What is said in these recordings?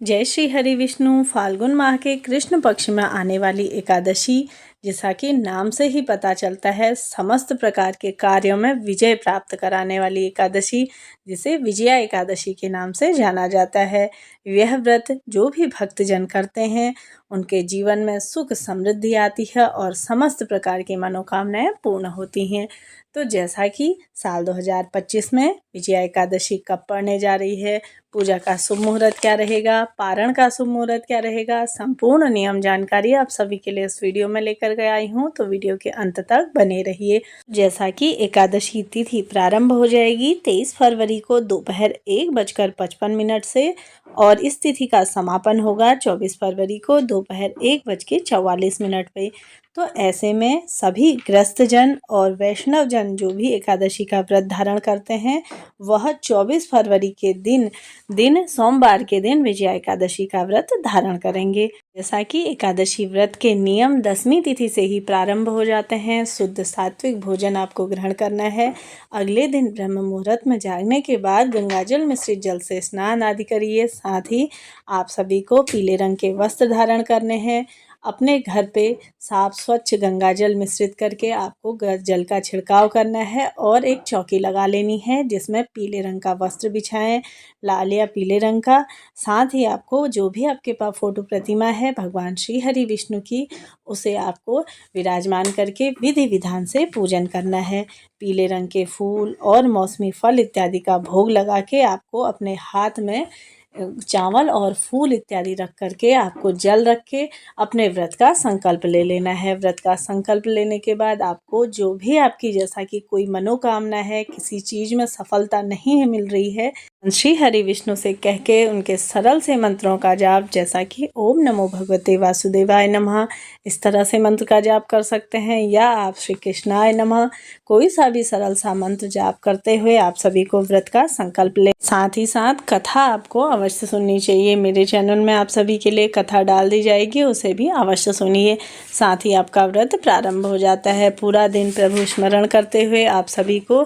जय श्री हरि विष्णु। फाल्गुन माह के कृष्ण पक्ष में आने वाली एकादशी, जैसा कि नाम से ही पता चलता है, समस्त प्रकार के कार्यों में विजय प्राप्त कराने वाली एकादशी, जिसे विजया एकादशी के नाम से जाना जाता है। यह व्रत जो भी भक्तजन करते हैं उनके जीवन में सुख समृद्धि आती है और समस्त प्रकार की मनोकामनाएं पूर्ण होती हैं। तो जैसा कि साल 2025 में विजया एकादशी कब पड़ने जा रही है, पूजा का शुभ मुहूर्त क्या रहेगा, पारण का शुभ मुहूर्त क्या रहेगा, संपूर्ण नियम जानकारी आप सभी के लिए इस वीडियो में लेकर के आई हूँ। तो वीडियो के अंत तक बने रहिए। जैसा कि एकादशी तिथि प्रारंभ हो जाएगी 23 फरवरी को दोपहर 1:55 से और इस तिथि का समापन होगा 24 फरवरी को दोपहर 1:44 पे। तो ऐसे में सभी ग्रस्तजन और वैष्णव जन जो भी एकादशी का व्रत धारण करते हैं वह 24 फरवरी के दिन सोमवार के दिन विजया एकादशी का व्रत धारण करेंगे। जैसा कि एकादशी व्रत के नियम 10वीं तिथि से ही प्रारंभ हो जाते हैं। शुद्ध सात्विक भोजन आपको ग्रहण करना है। अगले दिन ब्रह्म मुहूर्त में जागने के बाद गंगाजल मिश्रित जल से स्नान आदि करिए। साथ ही आप सभी को पीले रंग के वस्त्र धारण करने हैं। अपने घर पे साफ स्वच्छ गंगाजल मिश्रित करके आपको जल का छिड़काव करना है और एक चौकी लगा लेनी है जिसमें पीले रंग का वस्त्र बिछाएं, लाल या पीले रंग का। साथ ही आपको जो भी आपके पास फोटो प्रतिमा है भगवान श्री हरि विष्णु की, उसे आपको विराजमान करके विधि विधान से पूजन करना है। पीले रंग के फूल और मौसमी फल इत्यादि का भोग लगा के आपको अपने हाथ में चावल और फूल इत्यादि रख करके आपको जल रख के अपने व्रत का संकल्प ले लेना है। व्रत का संकल्प लेने के बाद आपको जो भी आपकी, जैसा कि कोई मनोकामना है, किसी चीज़ में सफलता नहीं मिल रही है, श्री हरि विष्णु से कह के उनके सरल से मंत्रों का जाप, जैसा कि ओम नमो भगवते वासुदेवाय नमः, इस तरह से मंत्र का जाप कर सकते हैं, या आप श्री कृष्णाय नमः कोई सा भी सरल सा मंत्र जाप करते हुए आप सभी को व्रत का संकल्प ले। साथ ही साथ कथा आपको अवश्य सुननी चाहिए। मेरे चैनल में आप सभी के लिए कथा डाल दी जाएगी, उसे भी अवश्य सुनिए। साथ ही आपका व्रत प्रारंभ हो जाता है। पूरा दिन प्रभु स्मरण करते हुए आप सभी को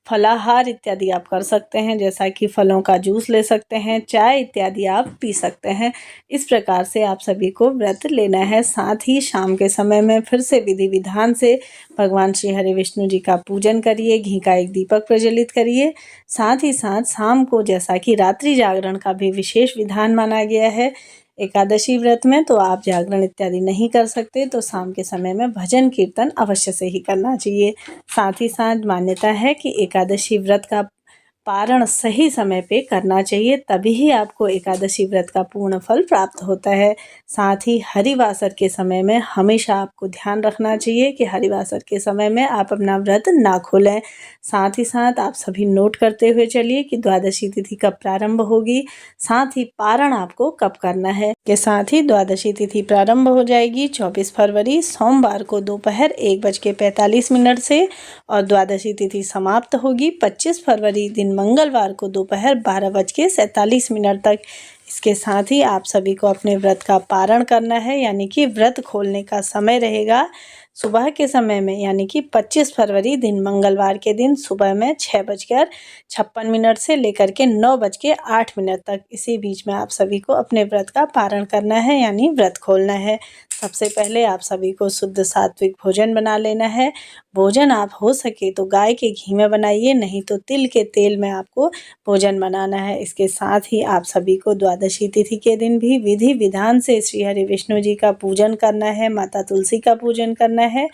फलाहार इत्यादि आप कर सकते हैं, जैसा कि फलों का जूस ले सकते हैं, चाय इत्यादि आप पी सकते हैं। इस प्रकार से आप सभी को व्रत लेना है। साथ ही शाम के समय में फिर से विधि विधान से भगवान श्री हरि विष्णु जी का पूजन करिए, घी का एक दीपक प्रज्वलित करिए। साथ ही साथ शाम को, जैसा कि रात्रि जागरण का भी विशेष विधान माना गया है एकादशी व्रत में, तो आप जागरण इत्यादि नहीं कर सकते तो शाम के समय में भजन कीर्तन अवश्य से ही करना चाहिए। साथ ही साथ मान्यता है कि एकादशी व्रत का पारण सही समय पे करना चाहिए, तभी ही आपको एकादशी व्रत का पूर्ण फल प्राप्त होता है। साथ ही हरिवासर के समय में हमेशा आपको ध्यान रखना चाहिए कि हरिवासर के समय में आप अपना व्रत ना खोलें। साथ ही साथ आप सभी नोट करते हुए चलिए कि द्वादशी तिथि कब प्रारंभ होगी, साथ ही पारण आपको कब करना है। के साथ ही द्वादशी तिथि प्रारंभ हो जाएगी 24 फरवरी सोमवार को दोपहर 1:45 से और द्वादशी तिथि समाप्त होगी 25 फरवरी दिन मंगलवार को दोपहर 12:47 तक। इसके साथ ही आप सभी को अपने व्रत का पारण करना है, यानी कि व्रत खोलने का समय रहेगा सुबह के समय में, यानी कि 25 फरवरी दिन मंगलवार के दिन सुबह में 6:56 से लेकर के 9:08 तक। इसी बीच में आप सभी को अपने व्रत का पारण करना है, यानी व्रत खोलना है। सबसे पहले आप सभी को शुद्ध सात्विक भोजन बना लेना है। भोजन आप हो सके तो गाय के घी में बनाइए, नहीं तो तिल के तेल में आपको भोजन बनाना है। इसके साथ ही आप सभी को द्वादशी तिथि के दिन भी विधि विधान से श्री हरि विष्णु जी का पूजन करना है, माता तुलसी का पूजन करना है।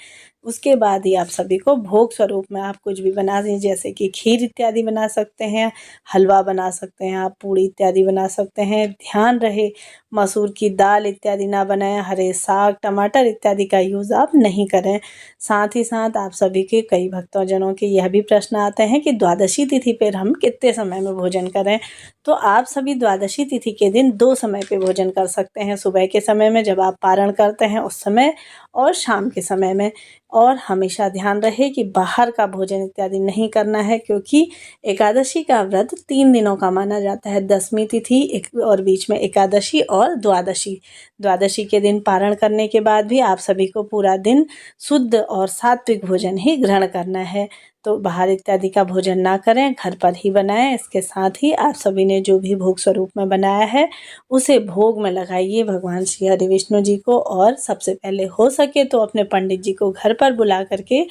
उसके बाद ही आप सभी को भोग स्वरूप में आप कुछ भी बना दें, जैसे कि खीर इत्यादि बना सकते हैं, हलवा बना सकते हैं, आप पूड़ी इत्यादि बना सकते हैं। ध्यान रहे मसूर की दाल इत्यादि ना बनाएं, हरे साग टमाटर इत्यादि का यूज़ आप नहीं करें। साथ ही साथ आप सभी के कई भक्तजनों के यह भी प्रश्न आते हैं कि द्वादशी तिथि पर हम कितने समय में भोजन करें, तो आप सभी द्वादशी तिथि के दिन 2 समय पे भोजन कर सकते हैं। सुबह के समय में जब आप पारण करते हैं उस समय, और शाम के समय में। और हमेशा ध्यान रहे कि बाहर का भोजन इत्यादि नहीं करना है, क्योंकि एकादशी का व्रत 3 दिनों का माना जाता है। 10वीं तिथि और बीच में एकादशी और द्वादशी। द्वादशी के दिन पारण करने के बाद भी आप सभी को पूरा दिन शुद्ध और सात्विक भोजन ही ग्रहण करना है। तो बाहर इत्यादि का भोजन ना करें, घर पर ही बनाएं। इसके साथ ही आप सभी ने जो भी भोग स्वरूप में बनाया है उसे भोग में लगाइए भगवान श्री हरि विष्णु जी को। और सबसे पहले हो सके तो अपने पंडित जी को घर पर बुला करके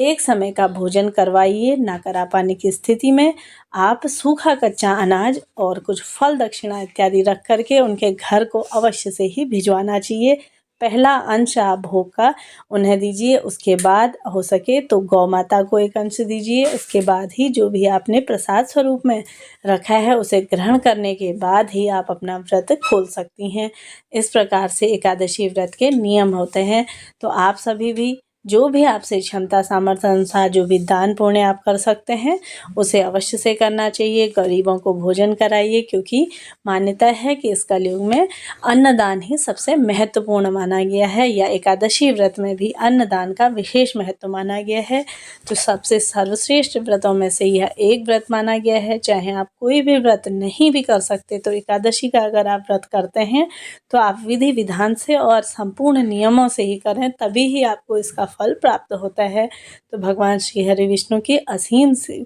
एक समय का भोजन करवाइए। ना करा पाने की स्थिति में आप सूखा कच्चा अनाज और कुछ फल दक्षिणा इत्यादि रख करके उनके घर को अवश्य से ही भिजवाना चाहिए। पहला अंश आप भोग का उन्हें दीजिए, उसके बाद हो सके तो गौ माता को एक अंश दीजिए। उसके बाद ही जो भी आपने प्रसाद स्वरूप में रखा है उसे ग्रहण करने के बाद ही आप अपना व्रत खोल सकती हैं। इस प्रकार से एकादशी व्रत के नियम होते हैं। तो आप सभी भी जो भी आपसे क्षमता सामर्थ्य अनुसार जो भी दान पुण्य आप कर सकते हैं उसे अवश्य से करना चाहिए। गरीबों को भोजन कराइए, क्योंकि मान्यता है कि इस कलयुग में अन्नदान ही सबसे महत्वपूर्ण माना गया है, या एकादशी व्रत में भी अन्नदान का विशेष महत्व माना गया है। तो सबसे सर्वश्रेष्ठ व्रतों में से यह एक व्रत माना गया है। चाहे आप कोई भी व्रत नहीं भी कर सकते तो एकादशी का अगर आप व्रत करते हैं तो आप विधि विधान से और संपूर्ण नियमों से ही करें, तभी ही आपको इसका फल प्राप्त होता है। तो भगवान श्री हरि विष्णु की असीम सी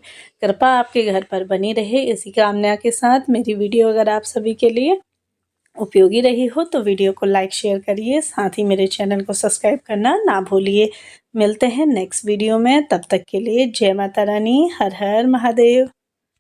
कृपा आपके घर पर बनी रहे, इसी कामना के साथ मेरी वीडियो अगर आप सभी के लिए उपयोगी रही हो तो वीडियो को लाइक शेयर करिए, साथ ही मेरे चैनल को सब्सक्राइब करना ना भूलिए। मिलते हैं नेक्स्ट वीडियो में, तब तक के लिए जय माता रानी, हर हर महादेव।